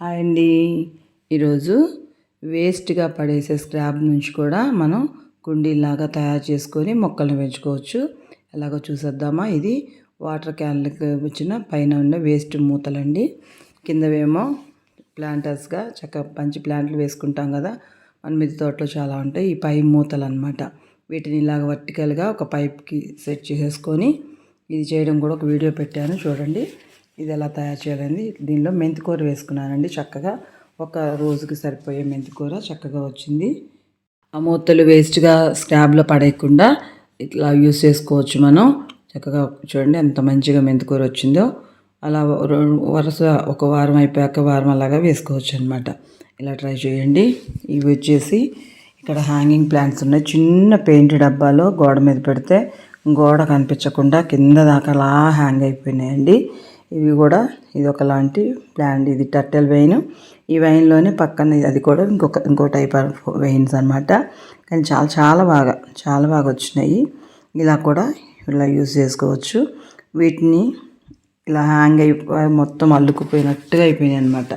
Hi అండి. ఈరోజు వేస్ట్గా పడేసే స్క్రాప్ నుంచి కూడా మనం కుండీలాగా తయారు చేసుకొని మొక్కలను పెంచుకోవచ్చు. ఎలాగో చూసేద్దామా. ఇది వాటర్ క్యాన్లకు వచ్చిన పైన ఉన్న వేస్ట్ మూతలండి. కిందవేమో ప్లాంటర్స్గా మంచి ప్లాంట్లు వేసుకుంటాం కదా, మన మిద్దె తోటలో చాలా ఉంటాయి. ఈ పై మూతలు అనమాట. వీటిని ఇలాగ వర్టికల్గా ఒక పైప్కి సెట్ చేసేసుకొని, ఇది చేయడం కూడా ఒక వీడియో పెట్టాను చూడండి. ఇది ఎలా తయారు చేయాలండి. దీనిలో మెంతికూర వేసుకున్నానండి. చక్కగా ఒక రోజుకి సరిపోయే మెంతికూర చక్కగా వచ్చింది. ఆ మూతలు వేస్ట్గా స్క్రాబ్లో పడేయకుండా ఇట్లా యూస్ చేసుకోవచ్చు మనం. చక్కగా చూడండి ఎంత మంచిగా మెంతికూర వచ్చిందో. అలా వరుస ఒక వారం అయిపోయాక వారం అలాగా వేసుకోవచ్చు అనమాట. ఇలా ట్రై చేయండి. ఇవి వచ్చేసి ఇక్కడ హ్యాంగింగ్ ప్లాంట్స్ ఉన్నాయి. చిన్న పెయింట్ డబ్బాలో గోడ మీద పెడితే గోడ కనిపించకుండా కింద దాకా అలా హ్యాంగ్ అయిపోయినాయండి. ఇవి కూడా ఇది ఒకలాంటి ప్లాంట్. ఇది టర్టల్ వైన్. ఈ వైన్లోనే పక్కన అది కూడా ఇంకో టైప్ ఆఫ్ వైన్స్ అనమాట. కానీ చాలా బాగా వచ్చినాయి. ఇలా కూడా ఇలా యూజ్ చేసుకోవచ్చు. వీటిని ఇలా హ్యాంగ్ అయిపోయి మొత్తం అల్లుకుపోయినట్టుగా అయిపోయినాయి అనమాట.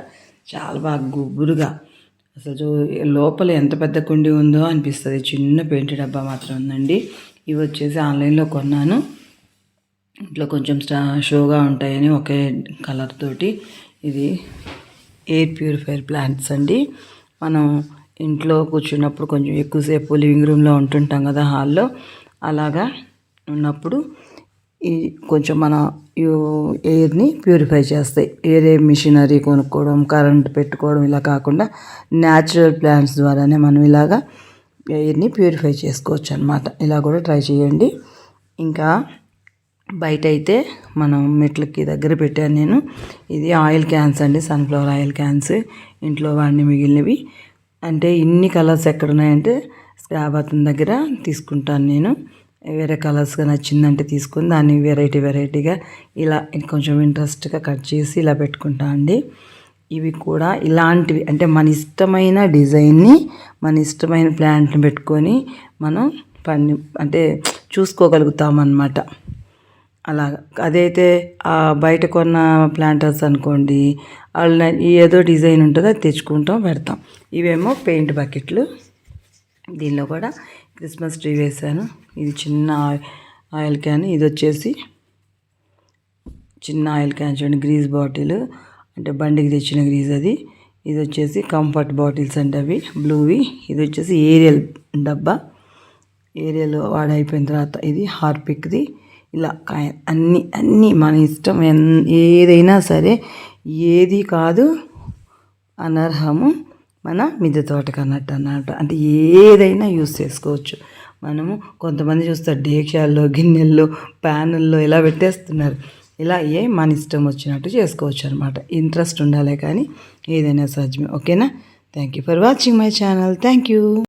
చాలా బాగా గుబురుగా. అసలు లోపల ఎంత పెద్ద కుండీ ఉందో అనిపిస్తుంది. చిన్న పెయింట్ డబ్బా మాత్రం ఉందండి. ఇవి వచ్చేసి ఆన్లైన్లో కొన్నాను. ఇంట్లో కొంచెం షోగా ఉంటాయని ఒకే కలర్ తోటి. ఇది ఎయిర్ ప్యూరిఫైయర్ ప్లాంట్స్ అండి. మనం ఇంట్లో కూర్చున్నప్పుడు కొంచెం ఎక్కువసేపు లివింగ్ రూమ్లో ఉంటుంటాం కదా, హాల్లో అలాగా ఉన్నప్పుడు ఈ కొంచెం మన ఎయిర్ని ప్యూరిఫై చేస్తాయి. వేరే మిషనరీ కొనుక్కోవడం, కరెంట్ పెట్టుకోవడం ఇలా కాకుండా న్యాచురల్ ప్లాంట్స్ ద్వారానే మనం ఇలాగా ఎయిర్ని ప్యూరిఫై చేసుకోవచ్చు అనమాట. ఇలా కూడా ట్రై చేయండి. ఇంకా బయట అయితే మనం మెట్లకి దగ్గర పెట్టాను నేను. ఇది ఆయిల్ క్యాన్స్ అండి, సన్ఫ్లవర్ ఆయిల్ క్యాన్స్. ఇంట్లో వాడిని మిగిలినవి అంటే ఇన్ని కలర్స్ ఎక్కడున్నాయంటే స్క్రాప్ అతని దగ్గర తీసుకుంటాను నేను. వేరే కలర్స్గా నచ్చిందంటే తీసుకుని దాన్ని వెరైటీగా ఇలా కొంచెం ఇంట్రెస్ట్గా కట్ చేసి ఇలా పెట్టుకుంటా అండి. ఇవి కూడా ఇలాంటివి అంటే మన ఇష్టమైన డిజైన్ని, మన ఇష్టమైన ప్లాంట్ని పెట్టుకొని మనం అంటే చూసుకోగలుగుతామన్నమాట. అలాగా. అదైతే బయట కొన్న ప్లాంటర్స్ అనుకోండి, వాళ్ళు ఏదో డిజైన్ ఉంటుందో అది తెచ్చుకుంటాం, పెడతాం. ఇవేమో పెయింట్ బకెట్లు. దీనిలో కూడా క్రిస్మస్ ట్రీ వేసాను. ఇది చిన్న ఆయిల్ క్యాన్. ఇది వచ్చేసి చిన్న ఆయిల్ క్యాన్ చూడండి, గ్రీజ్ బాటిల్ అంటే బండికి తెచ్చిన గ్రీజ్ అది. ఇది వచ్చేసి కంఫర్ట్ బాటిల్స్ అంటే అవి బ్లూవి. ఇది వచ్చేసి ఏరియల్ డబ్బా. ఏరియల్ వాడైపోయిన తర్వాత ఇది హార్పిక్ది. ఇలా అన్నీ మన ఇష్టం. ఏదైనా సరే ఏది కాదు అనర్హము మన మిద్దె తోటకు అన్నమాట. అంటే ఏదైనా యూస్ చేసుకోవచ్చు మనము. కొంతమంది చూస్తారు డేక్షాల్లో, గిన్నెల్లో, ప్యానుల్లో ఇలా పెట్టేస్తున్నారు. ఇలా మన ఇష్టం వచ్చినట్టు చేసుకోవచ్చు అనమాట. ఇంట్రెస్ట్ ఉండాలి కానీ ఏదైనా సాధ్యమే. ఓకేనా? Thank you for watching my channel. Thank you.